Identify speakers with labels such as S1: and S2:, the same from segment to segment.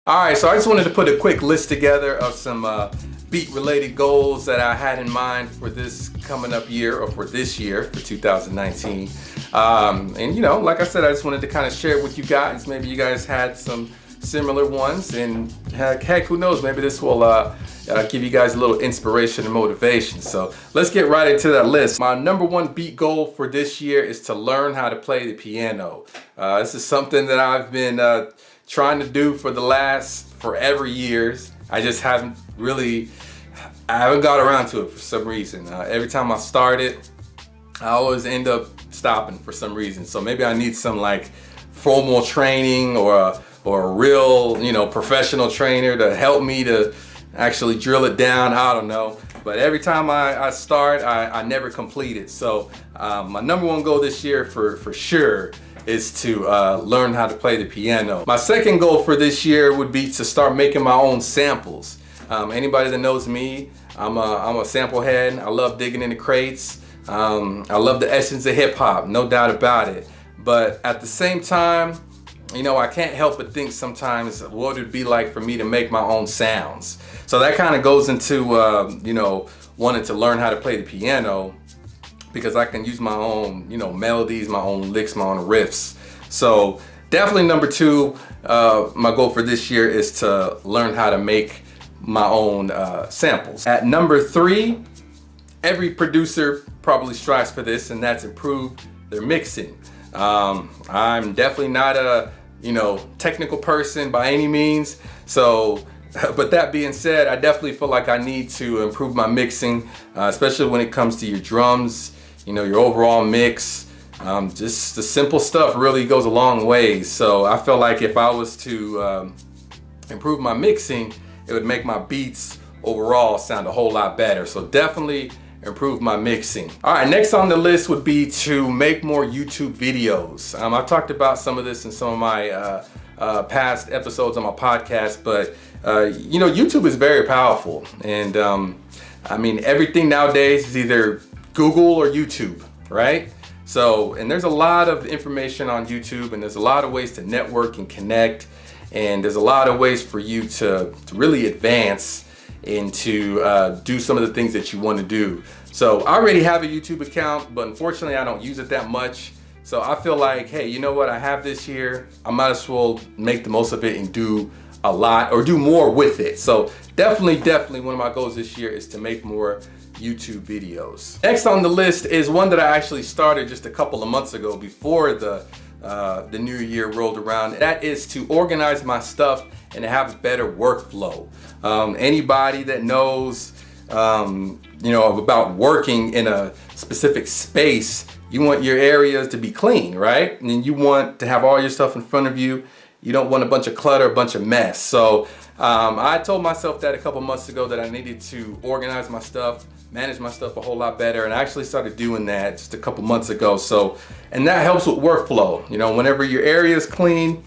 S1: All right, so I just wanted to put a quick list together of some beat-related goals that I had in mind for this coming up year, or for this year, for 2019. And you know, like I said, I just wanted to kind of share it with you guys. Maybe you guys had some similar ones, and heck, who knows, maybe this will give you guys a little inspiration and motivation. So let's get right into that list. My number one beat goal for this year is to learn how to play the piano. This is something that I've been trying to do for the last forever years. I just haven't got around to it for some reason. Every time I start it, I always end up stopping for some reason. So maybe I need some like formal training or a real, you know, professional trainer to help me to actually drill it down. I don't know. But every time I start, I never complete it. So my number one goal this year for sure is to learn how to play the piano. My second goal for this year would be to start making my own samples. Anybody that knows me, I'm a sample head. I love digging in the crates. I love the essence of hip hop, no doubt about it. But at the same time, you know, I can't help but think sometimes what it would be like for me to make my own sounds. So that kind of goes into, you know, wanting to learn how to play the piano, because I can use my own, you know, melodies, my own licks, my own riffs. So definitely number two, my goal for this year is to learn how to make my own samples. At number three, every producer probably strives for this, and that's improve their mixing. I'm definitely not a, you know, technical person by any means. So, but that being said, I definitely feel like I need to improve my mixing, especially when it comes to your drums, you know, your overall mix. Just the simple stuff really goes a long way. So I feel like if I was to improve my mixing, it would make my beats overall sound a whole lot better. So definitely improve my mixing. All right, next on the list would be to make more YouTube videos. I've talked about some of this in some of my past episodes on my podcast, but you know, YouTube is very powerful. And I mean, everything nowadays is either Google or YouTube, right? So, and there's a lot of information on YouTube, and there's a lot of ways to network and connect, and there's a lot of ways for you to really advance and to do some of the things that you want to do. So I already have a YouTube account, but unfortunately I don't use it that much. So I feel like, hey, you know what, I have this here, I might as well make the most of it and do a lot or do more with it. So definitely one of my goals this year is to make more YouTube videos. Next on the list is one that I actually started just a couple of months ago before the new year rolled around. That is to organize my stuff and to have a better workflow. Anybody that knows, you know, about working in a specific space, you want your areas to be clean, right? And you want to have all your stuff in front of you. You don't want a bunch of clutter, a bunch of mess. So I told myself that a couple months ago that I needed to organize my stuff, manage my stuff a whole lot better, and I actually started doing that just a couple months ago. So, and that helps with workflow. You know, whenever your area is clean,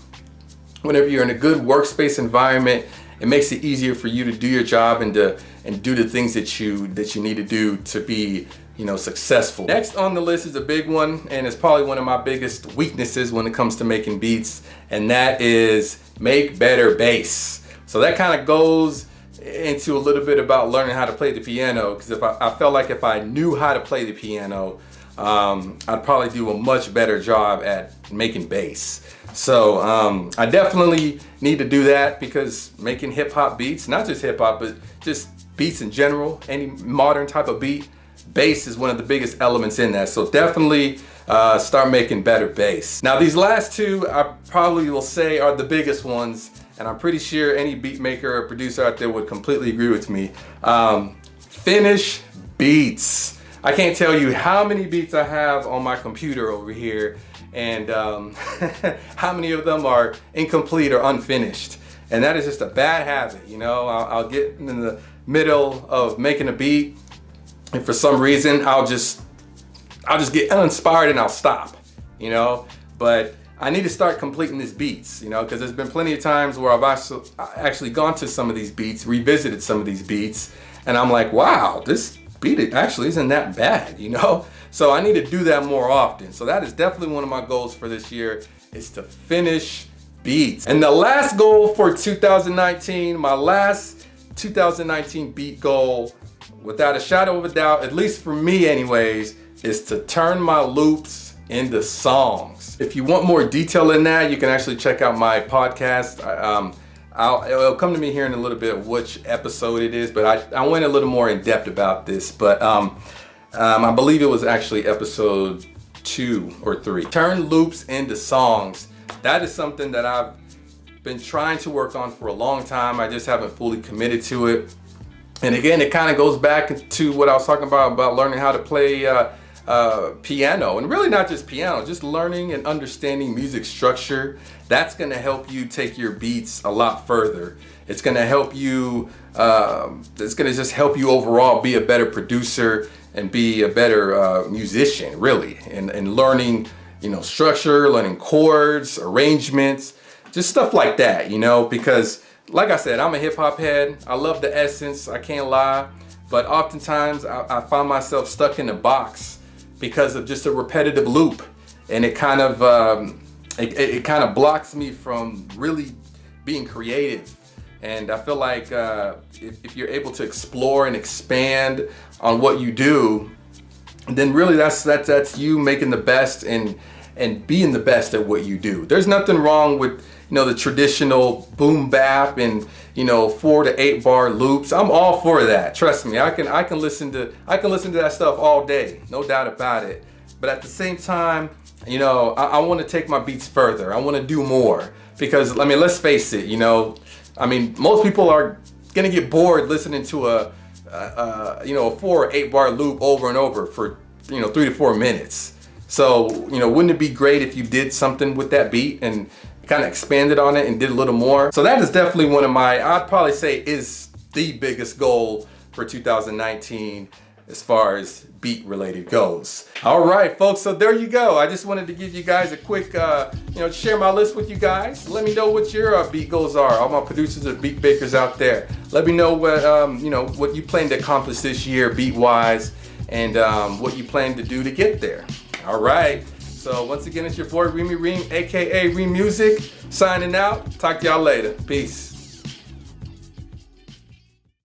S1: whenever you're in a good workspace environment, it makes it easier for you to do your job and do the things that you need to do to be, you know, successful. Next on the list is a big one, and it's probably one of my biggest weaknesses when it comes to making beats, and that is make better bass. So that kind of goes into a little bit about learning how to play the piano, because if I felt like if I knew how to play the piano, I'd probably do a much better job at making bass. So I definitely need to do that, because making hip hop beats, not just hip hop, but just beats in general, any modern type of beat, bass is one of the biggest elements in that. So definitely start making better bass. Now these last two I probably will say are the biggest ones, and I'm pretty sure any beat maker or producer out there would completely agree with me. Finish beats. I can't tell you how many beats I have on my computer over here, and how many of them are incomplete or unfinished. And that is just a bad habit, you know. I'll get in the middle of making a beat, and for some reason I'll just get uninspired and I'll stop, you know. But I need to start completing these beats, you know, because there's been plenty of times where I've actually gone to some of these beats, revisited some of these beats, and I'm like, wow, this beat actually isn't that bad, you know. So I need to do that more often. So that is definitely one of my goals for this year, is to finish beats. And the last goal for 2019, my last 2019 beat goal, without a shadow of a doubt, at least for me anyways, is to turn my loops into songs. If you want more detail in that, you can actually check out my podcast. It'll come to me here in a little bit which episode it is, but I went a little more in depth about this. But I believe it was actually episode 2 or 3. Turn loops into songs. That is something that I've been trying to work on for a long time. I just haven't fully committed to it. And again, it kind of goes back to what I was talking about learning how to play piano, and really not just piano, just learning and understanding music structure. That's going to help you take your beats a lot further. It's going to help you, it's going to just help you overall be a better producer and be a better musician, really, and learning, structure, learning chords, arrangements, just stuff like that, because like I said, I'm a hip hop head. I love the essence, I can't lie, but oftentimes I find myself stuck in a box because of just a repetitive loop, and it kind of it kind of blocks me from really being creative. And I feel like if you're able to explore and expand on what you do, then really that's you making the best and being the best at what you do. There's nothing wrong with the traditional boom bap and 4 to 8 bar loops. I'm all for that. Trust me, I can listen to that stuff all day, no doubt about it. But at the same time, I want to take my beats further. I want to do more, because let's face it, most people are gonna get bored listening to a 4 or 8 bar loop over and over for 3 to 4 minutes. So wouldn't it be great if you did something with that beat and kind of expanded on it and did a little more? So that is definitely one of I'd probably say is the biggest goal for 2019 as far as beat related goes. All right, folks, so there you go. I just wanted to give you guys a quick, share my list with you guys. Let me know what your beat goals are. All my producers and beat bakers out there. Let me know what, what you plan to accomplish this year beat wise, and what you plan to do to get there. All right. So once again, it's your boy Remy Reem, aka Reem Music, signing out. Talk to y'all later. Peace.